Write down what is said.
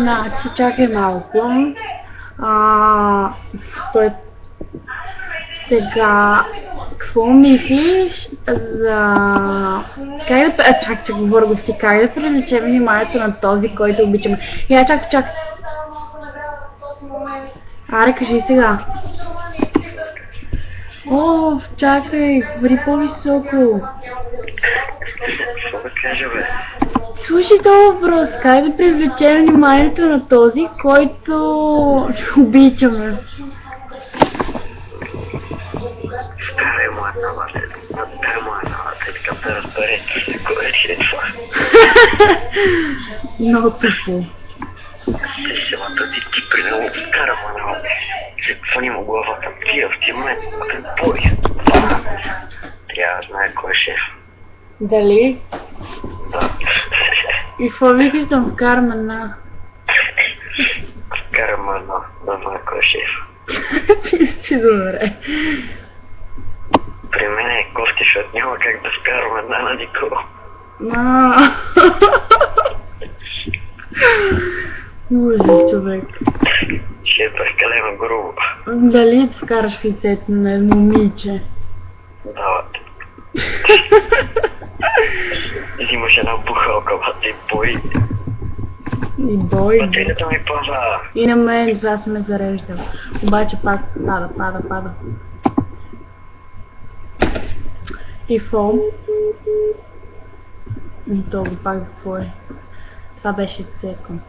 Значи, чакай малко. Стой. Сега, какво мислиш за... Как да... чак, говоря го ти, как да привлечем вниманието на този, който обичаме? Я, чак. Аре, кажи сега. О, чакай, говори по-високо. Какво да кажа, бе? Слушай този въпрос, как да привлечем вниманието на този, който обичаме? Вкарай му една лата, така да разбере кой е това. Много тъпо. Силата ти при много вкара му една лата. Се хвани му главата, тия в тия момент, бой. Трябва да знае кой е шеф. Дали? Да. И какво викаш да вкарам една? Вкарам му една, да знае кой е шеф. Чисти добре. При мен е кофти, защото няма как да вкарам една на никого. Ужас, човек. Ще е прекалено грубо. Дали вкараш в лицето на момиче? Да. Взимаш една бухалка, бата и бой. И бой. Батерията ми пада. И на мен това се ме зареждал. Обаче пак пада. И фон. И то го пак какво е. Това беше цекъм.